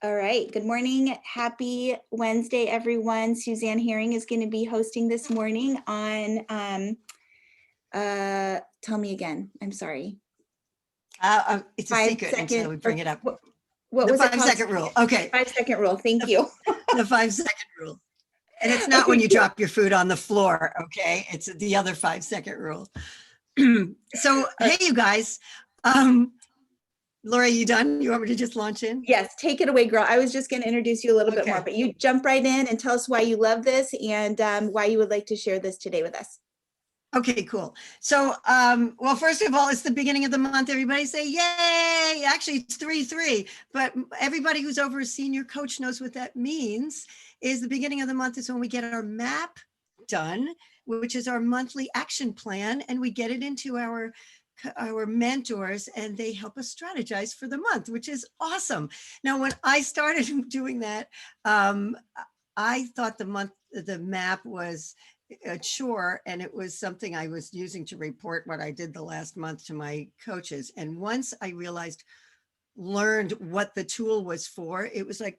All right. Good morning. Happy Wednesday, everyone. Suzanne Herring is going to be hosting this morning on, tell me again. I'm sorry. It's a secret until we bring it up. What the was it called? 5-second rule. Okay. 5-second rule. Thank you. The 5-second rule. And it's not when you drop your food on the floor, okay? It's the other 5-second rule. So, hey, you guys. Laura, you done? You want me to just launch in? Yes, take it away, girl. I was just going to introduce you a little bit more, but you jump right in and tell us why you love this and why you would like to share this today with us. Okay, cool. So, well, first of all, it's the beginning of the month. Everybody say, yay. Actually, it's 3-3, but everybody who's over a senior coach knows what that means. Is the beginning of the month is when we get our map done, which is our monthly action plan, and we get it into our mentors, and they help us strategize for the month, which is awesome. Now, when I started doing that, I thought the map was a chore, and it was something I was using to report what I did the last month to my coaches. And once I learned what the tool was for, it was like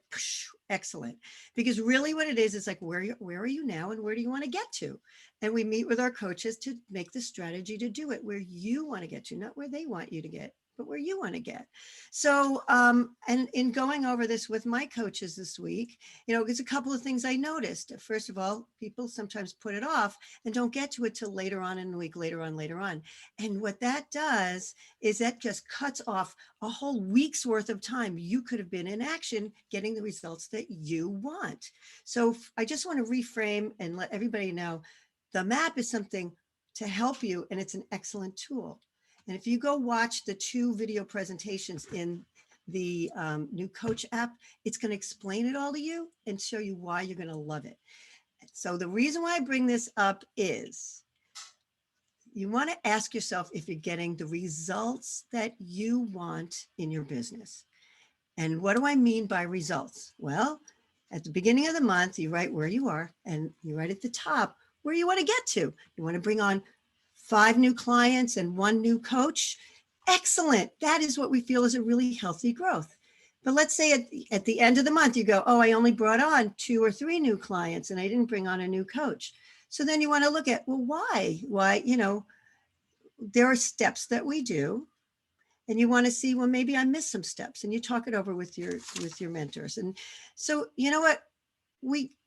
excellent, because really what it is like, where are you now and where do you want to get to? And we meet with our coaches to make the strategy to do it where you want to get to, not where they want you to get, but where you want to get. So, and in going over this with my coaches this week, there's a couple of things I noticed. First of all, people sometimes put it off and don't get to it till later on in the week, later on. And what that does is that just cuts off a whole week's worth of time you could have been in action getting the results that you want. So I just want to reframe and let everybody know the map is something to help you, and it's an excellent tool. And if you go watch the 2 video presentations in the new coach app, it's going to explain it all to you and show you why you're going to love it. So the reason why I bring this up is you want to ask yourself if you're getting the results that you want in your business. And what do I mean by results? Well, at the beginning of the month, you write where you are, and you write at the top where you want to get to. You want to bring on 5 new clients and 1 new coach. Excellent. That is what we feel is a really healthy growth. But let's say at the end of the month, you go, oh, I only brought on 2 or 3 new clients and I didn't bring on a new coach. So then you want to look at, well, why? Why, there are steps that we do, and you want to see, well, maybe I missed some steps, and you talk it over with your mentors. And so, you know what?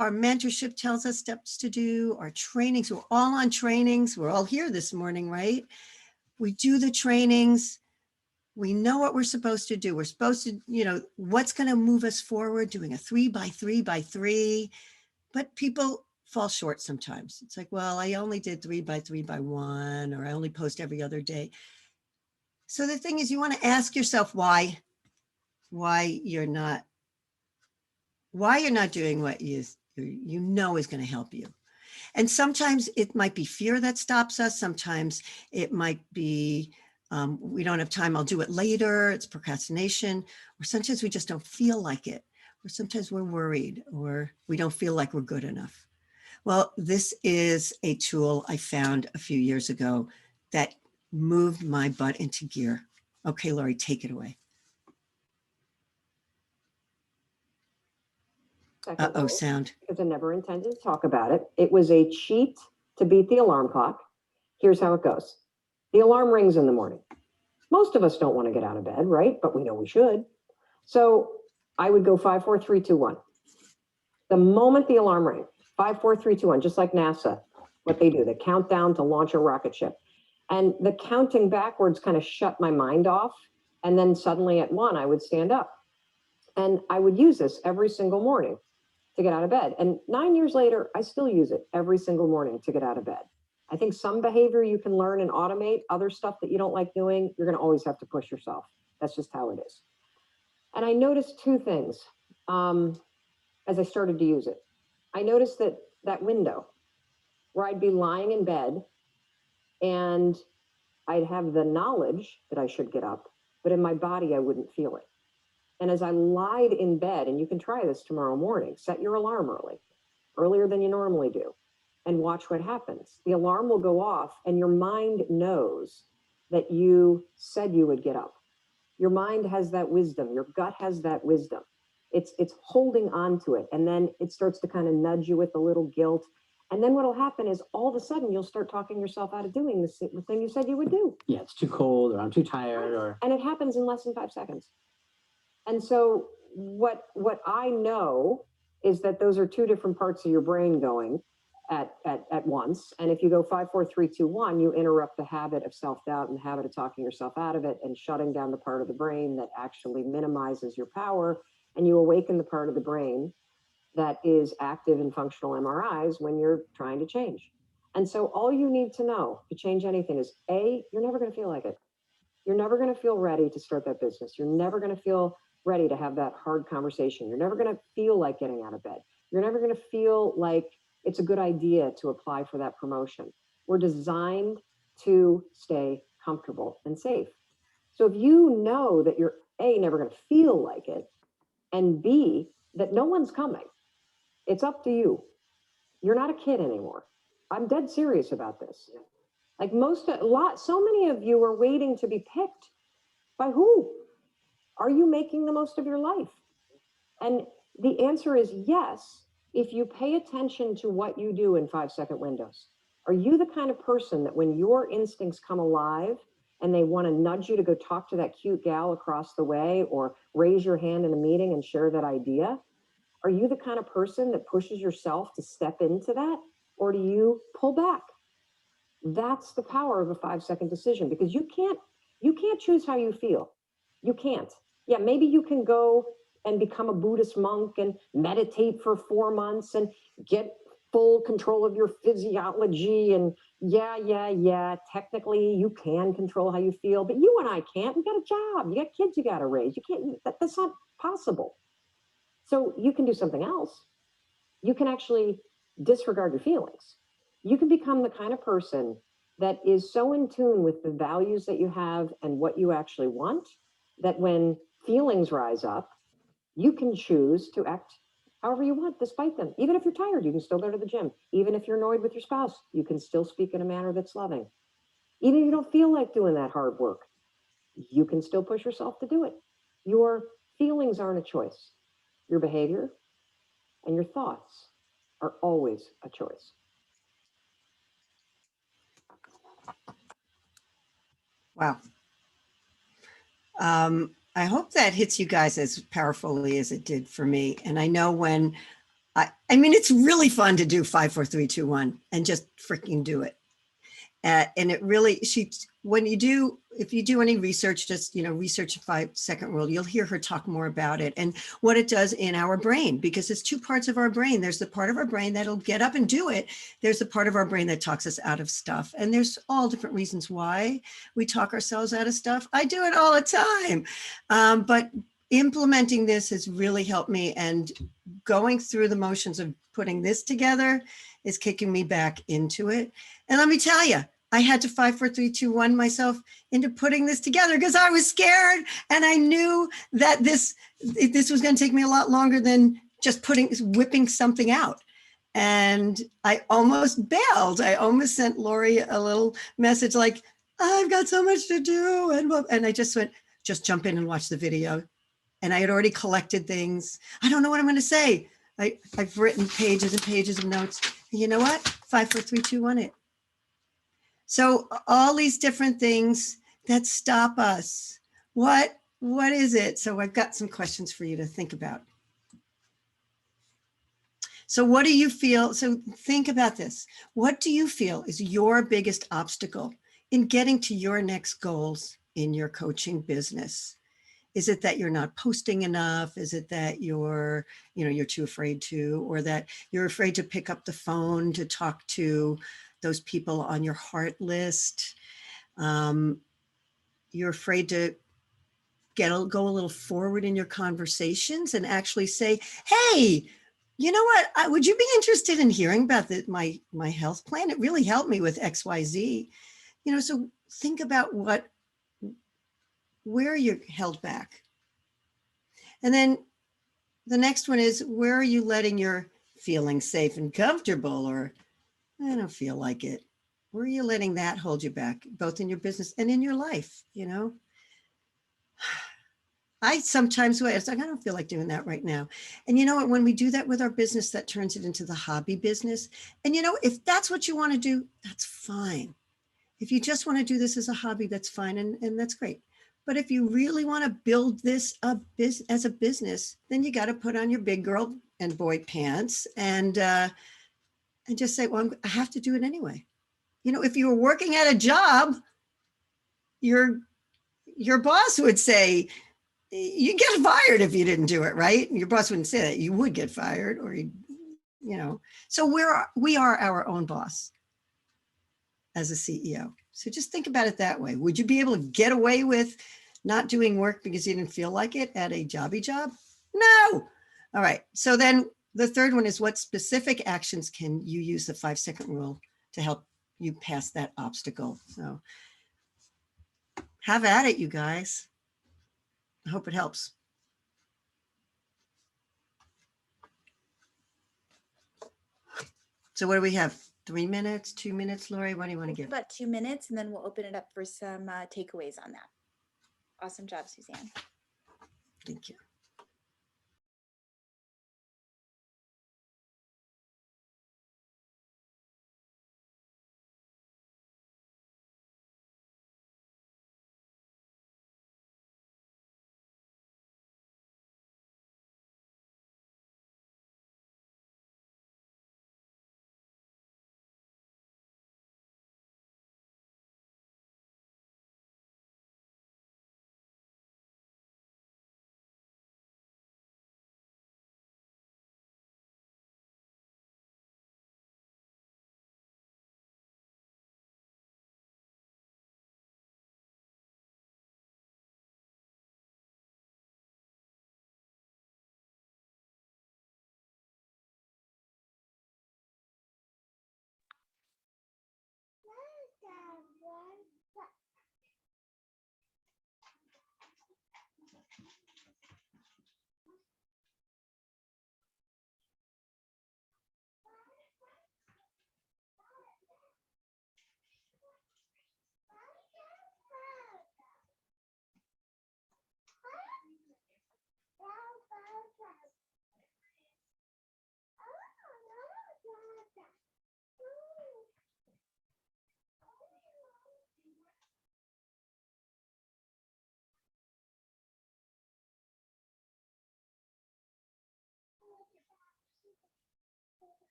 Our mentorship tells us steps to do, our trainings, we're all on trainings. We're all here this morning, right? We do the trainings. We know what we're supposed to do. We're supposed to, what's going to move us forward, doing a 3x3x3, but people fall short sometimes. It's like, well, I only did 3x3x1, or I only post every other day. So the thing is, you want to ask yourself why you're not doing what you know is going to help you. And sometimes it might be fear that stops us. Sometimes it might be we don't have time, I'll do it later. It's procrastination. Or sometimes we just don't feel like it. Or sometimes we're worried, or we don't feel like we're good enough. Well, this is a tool I found a few years ago that moved my butt into gear. Okay, Lori, take it away. Sound. Because I never intended to talk about it. It was a cheat to beat the alarm clock. Here's how it goes. The alarm rings in the morning. Most of us don't want to get out of bed, right? But we know we should. So I would go 5, 4, 3, 2, 1. The moment the alarm rang, 5, 4, 3, 2, 1, just like NASA, what they do, the countdown to launch a rocket ship. And the counting backwards kind of shut my mind off. And then suddenly at 1, I would stand up. And I would use this every single morning to get out of bed. And 9 years later, I still use it every single morning to get out of bed. I think some behavior you can learn and automate. Other stuff that you don't like doing, you're going to always have to push yourself. That's just how it is. And I noticed 2 things as I started to use it. I noticed that window where I'd be lying in bed and I'd have the knowledge that I should get up, but in my body, I wouldn't feel it. And as I lied in bed, and you can try this tomorrow morning, set your alarm earlier than you normally do, and watch what happens. The alarm will go off and your mind knows that you said you would get up. Your mind has that wisdom. Your gut has that wisdom. It's holding on to it. And then it starts to kind of nudge you with a little guilt. And then what'll happen is all of a sudden you'll start talking yourself out of doing the thing you said you would do. Yeah, it's too cold, or I'm too tired, or And it happens in less than 5 seconds. And so what I know is that those are two different parts of your brain going at once. And if you go 5, 4, 3, 2, 1, you interrupt the habit of self-doubt and the habit of talking yourself out of it and shutting down the part of the brain that actually minimizes your power. And you awaken the part of the brain that is active in functional MRIs when you're trying to change. And so all you need to know to change anything is you're never going to feel like it. You're never going to feel ready to start that business. You're never going to feel ready to have that hard conversation. You're never going to feel like getting out of bed. You're never going to feel like it's a good idea to apply for that promotion. We're designed to stay comfortable and safe. So if you know that you're never going to feel like it, and B, that no one's coming, it's up to you. You're not a kid anymore. I'm dead serious about this. Like so many of you are waiting to be picked. By who? Are you making the most of your life? And the answer is yes, if you pay attention to what you do in 5-second windows. Are you the kind of person that when your instincts come alive and they want to nudge you to go talk to that cute gal across the way or raise your hand in a meeting and share that idea? Are you the kind of person that pushes yourself to step into that? Or do you pull back? That's the power of a 5-second decision, because you can't choose how you feel. You can't. Yeah, maybe you can go and become a Buddhist monk and meditate for 4 months and get full control of your physiology. And yeah, technically you can control how you feel, but you and I can't. We got a job, you got kids you got to raise. You can't, that's not possible. So you can do something else. You can actually disregard your feelings. You can become the kind of person that is so in tune with the values that you have and what you actually want, that when feelings rise up, you can choose to act however you want despite them. Even if you're tired, you can still go to the gym. Even if you're annoyed with your spouse, you can still speak in a manner that's loving. Even if you don't feel like doing that hard work, you can still push yourself to do it. Your feelings aren't a choice. Your behavior and your thoughts are always a choice. Wow. I hope that hits you guys as powerfully as it did for me. And I know when I mean, it's really fun to do 5, 4, 3, 2, 1 and just freaking do it. And it really, if you do any research, just, research 5-second rule, you'll hear her talk more about it and what it does in our brain, because it's 2 parts of our brain. There's the part of our brain that'll get up and do it. There's the part of our brain that talks us out of stuff. And there's all different reasons why we talk ourselves out of stuff. I do it all the time. But implementing this has really helped me, and going through the motions of putting this together is kicking me back into it. And let me tell you, I had to 5, 4, 3, 2, 1 myself into putting this together because I was scared, and I knew that this was going to take me a lot longer than just whipping something out. And I almost bailed. I almost sent Lori a little message like, I've got so much to do. And I just went, just jump in and watch the video. And I had already collected things. I don't know what I'm going to say. I've written pages and pages of notes. And you know what? 5, 4, 3, 2, 1 it. So all these different things that stop us. What is it? So I've got some questions for you to think about. So what do you feel? So think about this. What do you feel is your biggest obstacle in getting to your next goals in your coaching business? Is it that you're not posting enough? Is it that you're too afraid to, or that you're afraid to pick up the phone to talk to those people on your heart list? You're afraid to go a little forward in your conversations and actually say, hey, you know what? Would you be interested in hearing about my health plan? It really helped me with XYZ. So think about where you're held back. And then the next one is, where are you letting your feeling safe and comfortable, or I don't feel like it? Where are you letting that hold you back, both in your business and in your life? I sometimes wait. It's like, I don't feel like doing that right now. And you know what? When we do that with our business, that turns it into the hobby business. And you know, if that's what you want to do, that's fine. If you just want to do this as a hobby, that's fine. And that's great. But if you really want to build this as a business, then you got to put on your big girl and boy pants and just say, well, I have to do it anyway. You know, if you were working at a job, your boss would say, you get fired if you didn't do it, right? Your boss wouldn't say that. You would get fired, or you know. So we are our own boss as a CEO. So just think about it that way. Would you be able to get away with not doing work because you didn't feel like it at a jobby job? No. All right. So then the third one is, what specific actions can you use the 5-second rule to help you pass that obstacle? So have at it, you guys. I hope it helps. So what do we have? 3 minutes, 2 minutes, Lori? What do you want to give? About 2 minutes, and then we'll open it up for some takeaways on that. Awesome job, Suzanne. Thank you.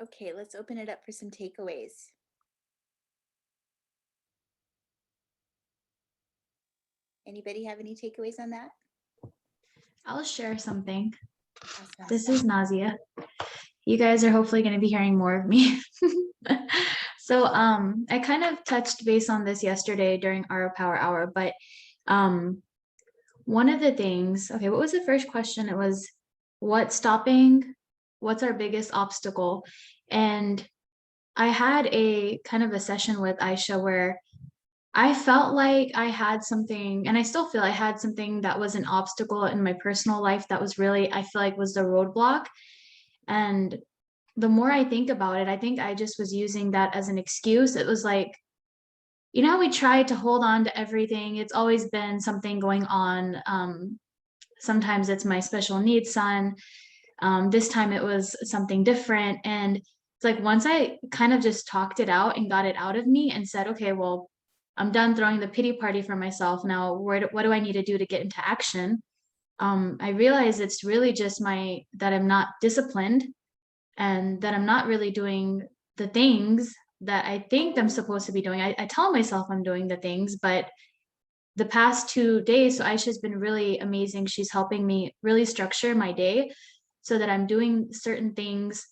Okay, let's open it up for some takeaways. Anybody have any takeaways on that? I'll share something. Awesome. This is Nazia. You guys are hopefully going to be hearing more of me. So I kind of touched base on this yesterday during our power hour, but one of the things, okay, what was the first question? It was what's our biggest obstacle? And I had a kind of a session with Aisha where I felt like I had something, and I still feel I had something that was an obstacle in my personal life that was really, I feel like was the roadblock. And the more I think about it, I think I just was using that as an excuse. It was like, you know, we tried to hold on to everything. It's always been something going on. Sometimes it's my special needs son. This time it was something different. And it's like, once I kind of just talked it out and got it out of me and said, okay, well, I'm done throwing the pity party for myself. Now, what do I need to do to get into action? I realize it's really just that I'm not disciplined and that I'm not really doing the things that I think I'm supposed to be doing. I tell myself I'm doing the things, but the past 2 days, so Aisha's been really amazing. She's helping me really structure my day so that I'm doing certain things.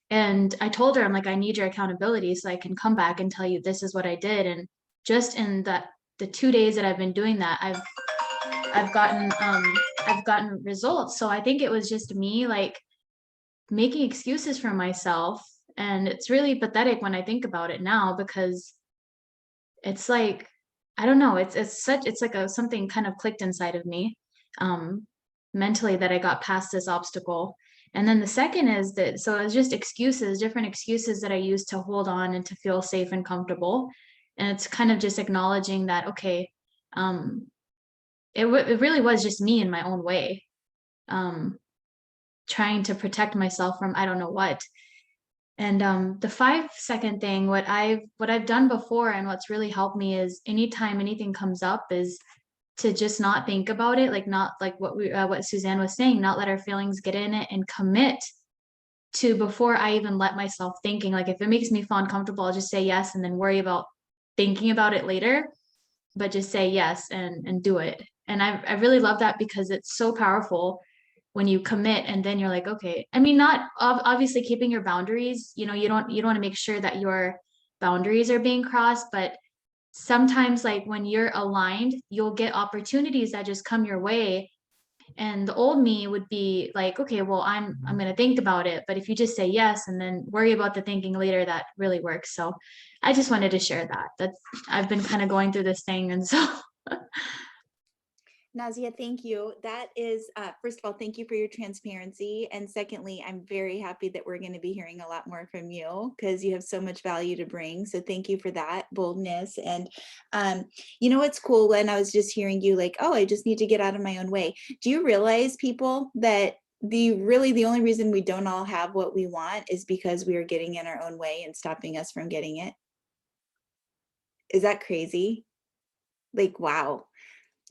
And I told her, I'm like, I need your accountability so I can come back and tell you this is what I did. And just in the 2 days that I've been doing that, I've gotten results. So I think it was just me like making excuses for myself And it's really pathetic when I think about it now, because it's like, I don't know, it's like something kind of clicked inside of me, um, mentally, that I got past this obstacle. And then the second is that, so it's just excuses, different excuses that I use to hold on and to feel safe and comfortable. And it's kind of just acknowledging that, okay, um, it really was just me in my own way, um, trying to protect myself from I don't know what. And the 5-second thing, what I've done before and what's really helped me is anytime anything comes up is to just not think about it, like not like what Suzanne was saying, not let our feelings get in it, and commit to, before I even let myself thinking. Like if it makes me feel uncomfortable, I'll just say yes and then worry about thinking about it later, but just say yes and do it. And I really love that, because it's so powerful when you commit and then you're like, okay, I mean, not obviously keeping your boundaries, you don't want to make sure that your boundaries are being crossed, but sometimes like when you're aligned, you'll get opportunities that just come your way. And the old me would be like, okay, well, I'm going to think about it. But if you just say yes and then worry about the thinking later, that really works. So I just wanted to share that I've been kind of going through this thing. And so Nazia, thank you. That is, first of all, thank you for your transparency. And secondly, I'm very happy that we're going to be hearing a lot more from you, because you have so much value to bring. So thank you for that boldness. And you know what's cool, when I was just hearing you like, oh, I just need to get out of my own way. Do you realize, people, that the only reason we don't all have what we want is because we are getting in our own way and stopping us from getting it? Is that crazy? Like, wow.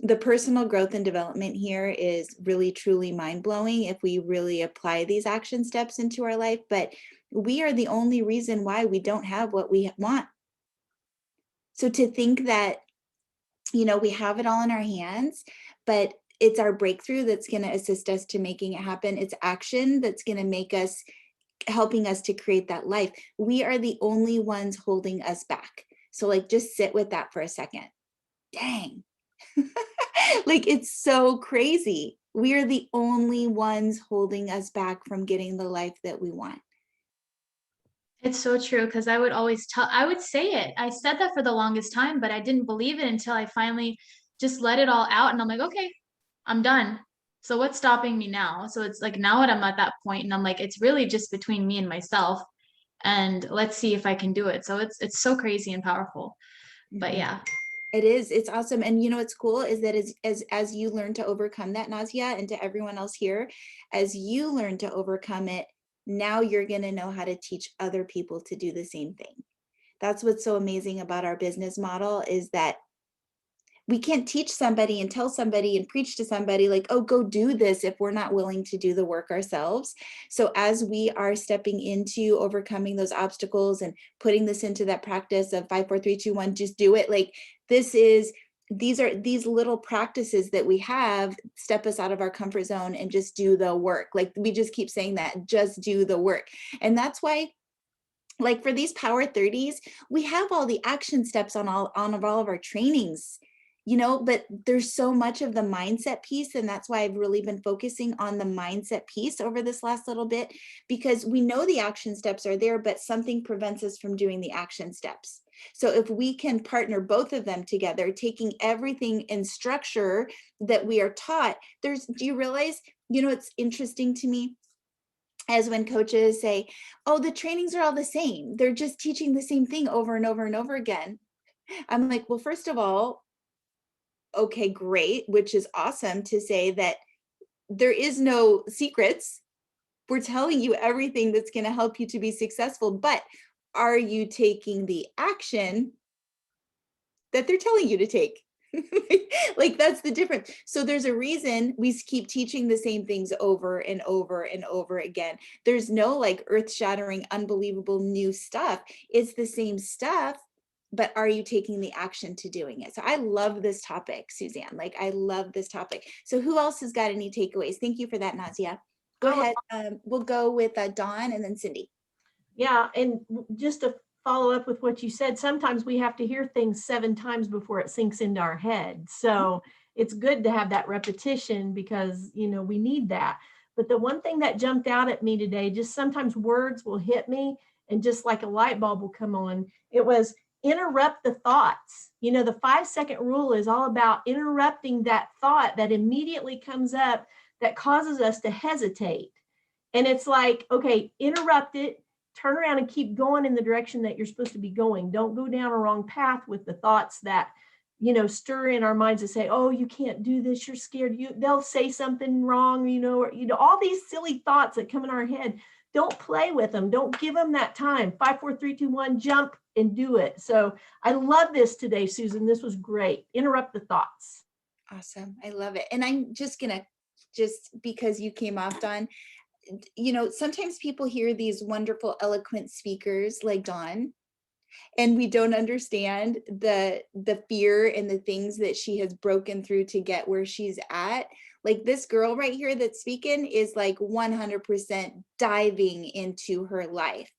The personal growth and development here is really truly mind-blowing if we really apply these action steps into our life, but we are the only reason why we don't have what we want. So to think that, we have it all in our hands, but it's our breakthrough that's going to assist us to making it happen. It's action that's going to make us, helping us to create that life. We are the only ones holding us back. So like, just sit with that for a second. Dang. Like, it's so crazy. We are the only ones holding us back from getting the life that we want. it's so true, because I would say it. I said that for the longest time, but I didn't believe it until I finally just let it all out. And I'm like, okay, I'm done. So what's stopping me now? So it's like, now that I'm at that point and I'm like, it's really just between me and myself, and let's see if I can do it. So it's so crazy and powerful. But yeah. It is. It's awesome. And what's cool is that as you learn to overcome that, Nazia, and to everyone else here, as you learn to overcome it, now you're going to know how to teach other people to do the same thing. That's what's so amazing about our business model, is that we can't teach somebody and tell somebody and preach to somebody like, oh, go do this, if we're not willing to do the work ourselves. So as we are stepping into overcoming those obstacles and putting this into that practice of 5, 4, 3, 2, 1, just do it. Like, these little practices that we have step us out of our comfort zone and just do the work. Like, we just keep saying that, just do the work. And that's why, like, for these Power 30s, we have all the action steps on all of our trainings, but there's so much of the mindset piece. And that's why I've really been focusing on the mindset piece over this last little bit, because we know the action steps are there, but something prevents us from doing the action steps. So if we can partner both of them together, taking everything in structure that we are taught, do you realize, it's interesting to me, as when coaches say, oh, the trainings are all the same, they're just teaching the same thing over and over and over again. I'm like, well, first of all, okay, great, which is awesome to say that there is no secrets. We're telling you everything that's going to help you to be successful, but are you taking the action that they're telling you to take? Like, that's the difference. So there's a reason we keep teaching the same things over and over and over again. There's no like earth-shattering, unbelievable new stuff. It's the same stuff, but are you taking the action to doing it? So I love this topic, Suzanne. Like, I love this topic. So who else has got any takeaways? Thank you for that, Nazia. Go ahead. We'll go with Dawn and then Cindy. Yeah, and just to follow up with what you said, sometimes we have to hear things 7 times before it sinks into our head. So it's good to have that repetition, because, we need that. But the one thing that jumped out at me today, just sometimes words will hit me and just like a light bulb will come on. It was interrupt the thoughts. You know, the 5-second rule is all about interrupting that thought that immediately comes up that causes us to hesitate. And it's like, okay, interrupt it, turn around and keep going in the direction that you're supposed to be going. Don't go down a wrong path with the thoughts that, you know, stir in our minds and say, oh, you can't do this, you're scared, they'll say something wrong, you know, or, you know, all these silly thoughts that come in our head. Don't play with them. Don't give them that time. 5, 4, 3, 2, 1, jump and do it. So I love this today, Susan. This was great. Interrupt the thoughts. Awesome. I love it. And I'm just gonna, just because you came off, Dawn, you know, sometimes people hear these wonderful, eloquent speakers like Dawn, and we don't understand the fear and the things that she has broken through to get where she's at. Like this girl right here that's speaking is like 100% diving into her life.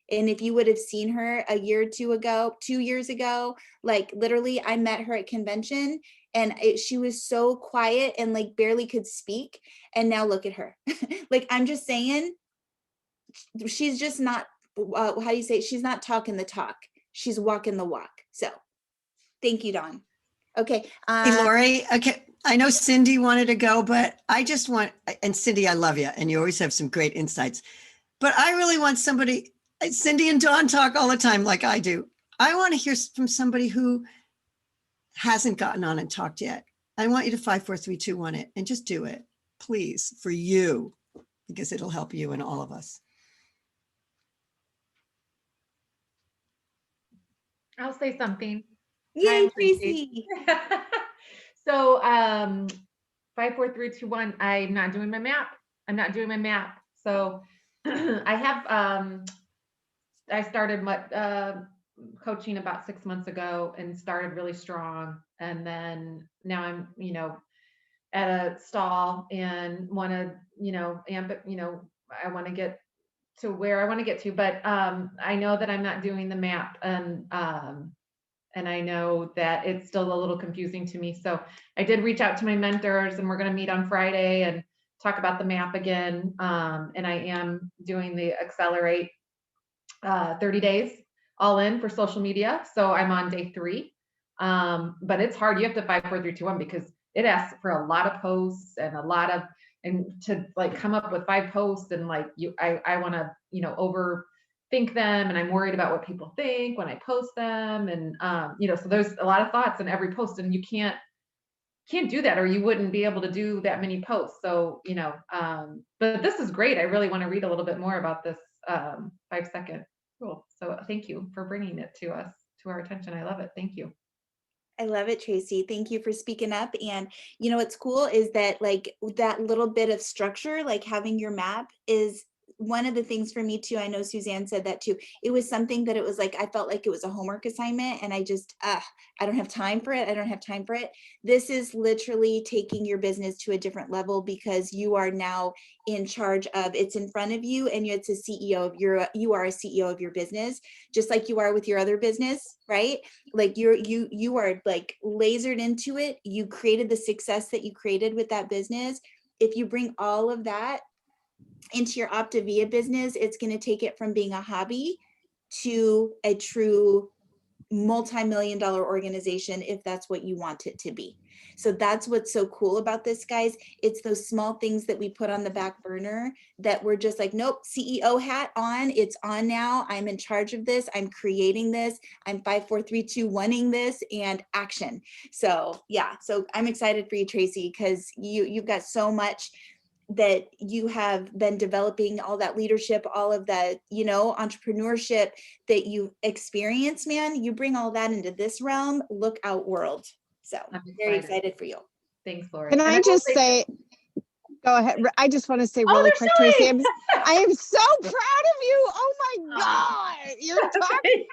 And if you would have seen her a year or 2 years ago, like literally I met her at convention and she was so quiet and like barely could speak. And now look at her. Like, I'm just saying, she's just not, how do you say it? She's not talking the talk. She's walking the walk. So thank you, Dawn. Okay. Hey, Lori. Okay. I know Cindy wanted to go, but I just want, and Cindy, I love you. And you always have some great insights, but I really want somebody, Cindy and Dawn talk all the time like I do. I want to hear from somebody who hasn't gotten on and talked yet. I want you to 5, 4, 3, 2, 1 it and just do it, please, for you, because it'll help you and all of us. I'll say something. Yay, Hi, Tracy. So 5, 4, 3, 2, 1. I'm not doing my map. I'm not doing my map. So I have I started coaching about 6 months ago and started really strong. And then now I'm, you know, at a stall and want to, you know, I want to get to where I want to get to, but I know that I'm not doing the map, and I know that it's still a little confusing to me. So I did reach out to my mentors, and we're going to meet on Friday and talk about the map again. And I am doing the Accelerate 30 days all in for social media. So I'm on day 3. But it's hard. You have to 5, 4, 3, 2, 1 because it asks for a lot of posts and and to like come up with 5 posts and like I want to, you know, overthink them, and I'm worried about what people think when I post them, and you know, so there's a lot of thoughts in every post, and you can't do that, or you wouldn't be able to do that many posts. So, you know, but this is great. I really want to read a little bit more about this 5-second rule. So thank you for bringing it to us, to our attention. I love it. Thank you. I love it, Tracy. Thank you for speaking up. And you know, what's cool is that like that little bit of structure, like having your map, is one of the things for me too. I know Suzanne said that too. It was something that it was like, I felt like it was a homework assignment, and I just, I don't have time for it. I don't have time for it. This is literally taking your business to a different level, because you are now in charge of, it's in front of you, and it's a CEO of you are a CEO of your business, just like you are with your other business, right? Like you are like lasered into it. You created the success that you created with that business. If you bring all of that into your Optavia business, it's going to take it from being a hobby to a true multi-million-dollar organization, if that's what you want it to be. So that's what's so cool about this, guys. It's those small things that we put on the back burner that we're just like, nope, CEO hat on, it's on now. I'm in charge of this. I'm creating this. I'm 5, 4, 3, 2, 1ing this, and action. So yeah, so I'm excited for you, Tracy, because you've got so much that you have been developing, all that leadership, all of that, you know, entrepreneurship that you experience, man. You bring all that into this realm. Look out, world. So I'm very excited for you. Thanks, Lori. Can And I will just say- say, go ahead. I just want to say Oh, really they're quick, Tracy, showing! I am so proud of you. Oh my God. You're talking.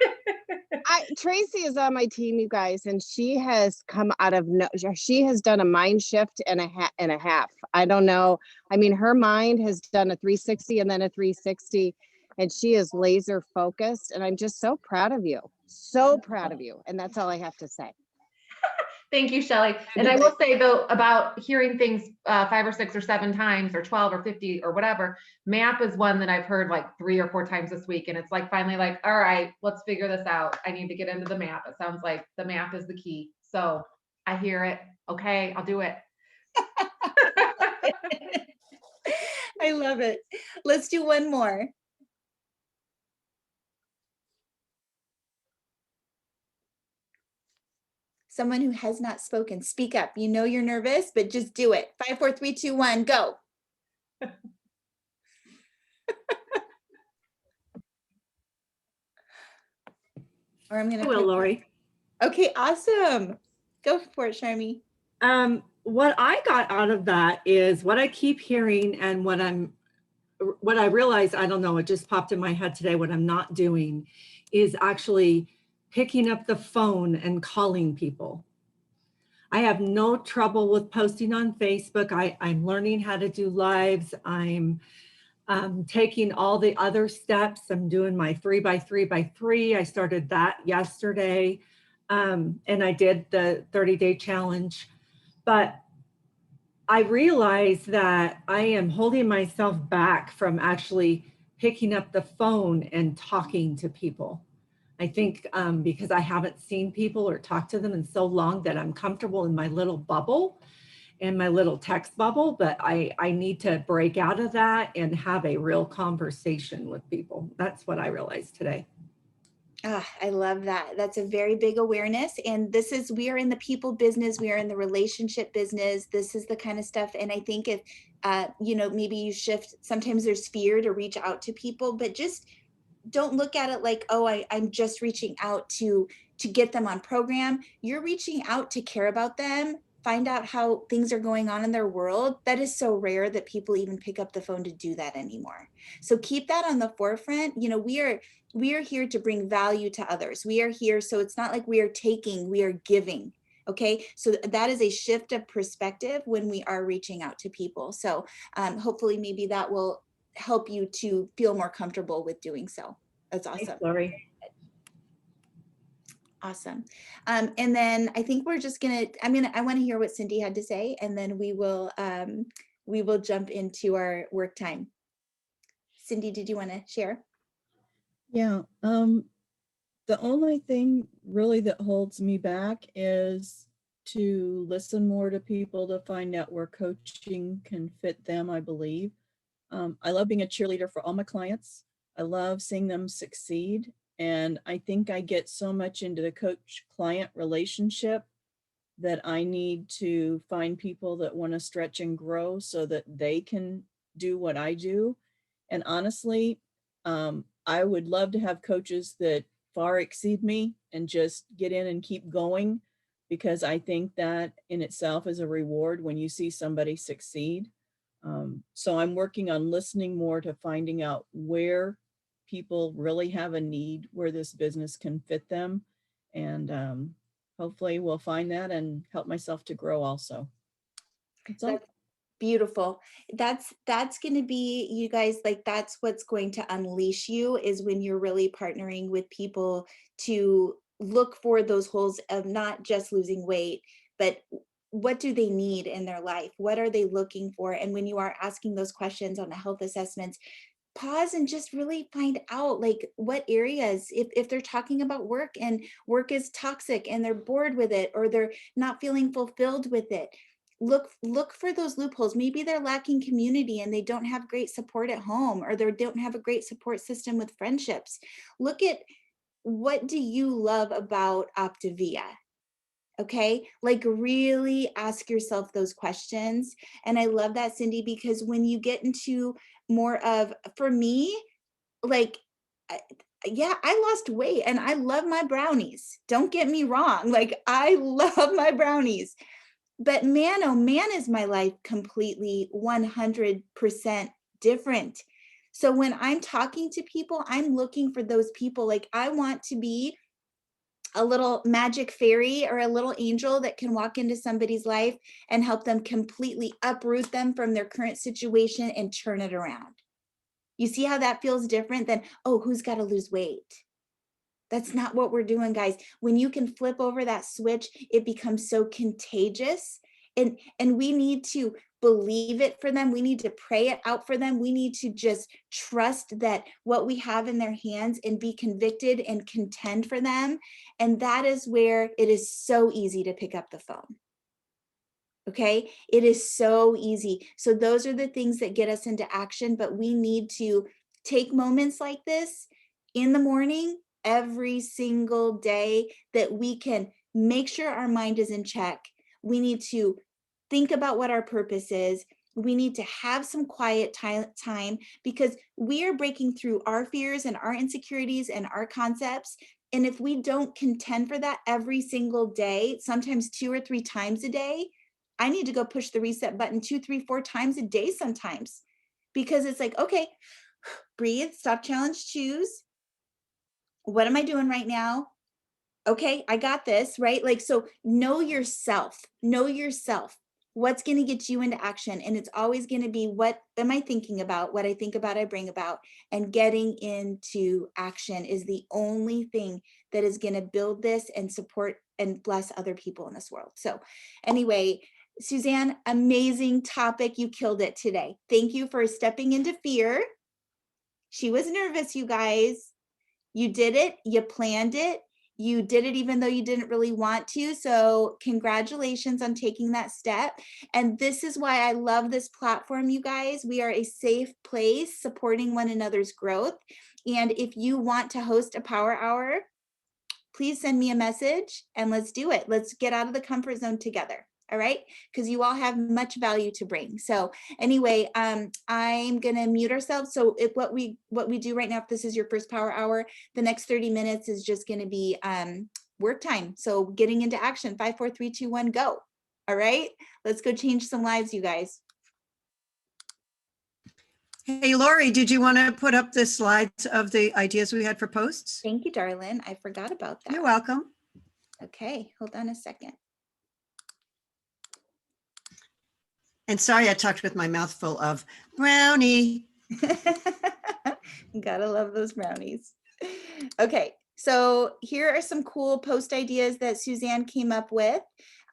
Tracy is on my team, you guys, and she has come out of she has done a mind shift and a half. I don't know. I mean, her mind has done a 360 and then a 360, and she is laser focused. And I'm just so proud of you. So proud of you. And that's all I have to say. Thank you, Shelley. And I will say though, about hearing things 5 or 6 or 7 times or 12 or 50 or whatever, MAP is one that I've heard like 3 or 4 times this week. And it's like, finally like, all right, let's figure this out. I need to get into the MAP. It sounds like the MAP is the key. So I hear it. Okay, I'll do it. I love it. Let's do one more. Someone who has not spoken, speak up. You know you're nervous, but just do it. 5, 4, 3, 2, 1, go. Or I'm gonna. I will, Lori. Okay, awesome. Go for it, Sharmi. What I got out of that is what I keep hearing, and what I realized, I don't know, it just popped in my head today, what I'm not doing is actually picking up the phone and calling people. I have no trouble with posting on Facebook. I'm learning how to do lives. I'm taking all the other steps. I'm doing my 3x3x3. I started that yesterday. And I did the 30-day challenge. But I realized that I am holding myself back from actually picking up the phone and talking to people. I think because I haven't seen people or talked to them in so long that I'm comfortable in my little bubble, in my little text bubble, but I need to break out of that and have a real conversation with people. That's what I realized today. I love that. That's a very big awareness. And we are in the people business. We are in the relationship business. This is the kind of stuff. And I think if, maybe you shift, sometimes there's fear to reach out to people, but just don't look at it like, oh, I'm just reaching out to get them on program. You're reaching out to care about them, find out how things are going on in their world. That is so rare that people even pick up the phone to do that anymore. So keep that on the forefront. We are here to bring value to others. We are here. So it's not like we are taking, we are giving. Okay. So that is a shift of perspective when we are reaching out to people. So hopefully maybe that will help you to feel more comfortable with doing so. That's awesome. Thanks, Lori. Awesome. And then I think we're just I want to hear what Cindy had to say, and then we will jump into our work time. Cindy, did you want to share? Yeah. The only thing really that holds me back is to listen more to people to find out where coaching can fit them, I believe. I love being a cheerleader for all my clients. I love seeing them succeed. And I think I get so much into the coach-client relationship that I need to find people that want to stretch and grow so that they can do what I do. And honestly, I would love to have coaches that far exceed me and just get in and keep going, because I think that in itself is a reward when you see somebody succeed. So I'm working on listening more to finding out where people really have a need, where this business can fit them. And hopefully we'll find that and help myself to grow also. That's beautiful. That's going to be, you guys, like, that's what's going to unleash you, is when you're really partnering with people to look for those holes of not just losing weight, but what do they need in their life? What are they looking for? And when you are asking those questions on the health assessments, pause and just really find out, like, what areas, if they're talking about work and work is toxic and they're bored with it, or they're not feeling fulfilled with it, look for those loopholes. Maybe they're lacking community and they don't have great support at home, or they don't have a great support system with friendships. Look at, what do you love about Optavia? Okay, like, really ask yourself those questions. And I love that, Cindy, because when you get into more of, for me, like, yeah, I lost weight and I love my brownies. Don't get me wrong. Like, I love my brownies, but man, oh man, is my life completely 100% different. So when I'm talking to people, I'm looking for those people. Like, I want to be a little magic fairy or a little angel that can walk into somebody's life and help them completely uproot them from their current situation and turn it around. You see how that feels different than, oh, who's got to lose weight? That's not what we're doing, guys. When you can flip over that switch, it becomes so contagious. And we need to believe it for them. We need to pray it out for them. We need to just trust that what we have in their hands and be convicted and contend for them. And that is where it is so easy to pick up the phone. Okay, it is so easy. So those are the things that get us into action, but we need to take moments like this in the morning, every single day, that we can make sure our mind is in check. We need to think about what our purpose is. We need to have some quiet time because we are breaking through our fears and our insecurities and our concepts. And if we don't contend for that every single day, sometimes 2 or 3 times a day, I need to go push the reset button 2, 3, 4 times a day sometimes, because it's like, okay, breathe, stop, challenge, choose. What am I doing right now? Okay, I got this, right? Like, so know yourself, what's going to get you into action. And it's always going to be, what am I thinking about? What I think about, I bring about. And getting into action is the only thing that is going to build this and support and bless other people in this world. So anyway, Suzanne, amazing topic. You killed it today. Thank you for stepping into fear. She was nervous, you guys. You did it. You planned it. You did it even though you didn't really want to. So congratulations on taking that step. And this is why I love this platform, you guys. We are a safe place supporting one another's growth. And if you want to host a power hour, please send me a message and let's do it. Let's get out of the comfort zone together. All right, because you all have much value to bring. So anyway, I'm gonna mute ourselves. So if what we do right now, if this is your first power hour, the next 30 minutes is just gonna be work time. So getting into action, 5, 4, 3, 2, 1, go. All right, let's go change some lives, you guys. Hey, Lori, did you want to put up the slides of the ideas we had for posts? Thank you, darling. I forgot about that. You're welcome. Okay, hold on a second. And sorry, I talked with my mouth full of brownie. Gotta love those brownies. Okay, so here are some cool post ideas that Suzanne came up with.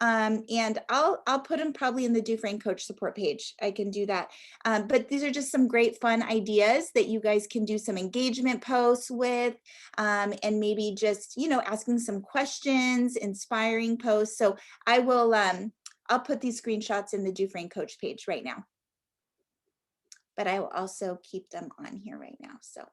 And I'll put them probably in the Dufresne Coach support page. I can do that. But these are just some great fun ideas that you guys can do some engagement posts with, and maybe just, you know, asking some questions, inspiring posts. So I will, I'll put these screenshots in the Dufresne Coach page right now. But I will also keep them on here right now. So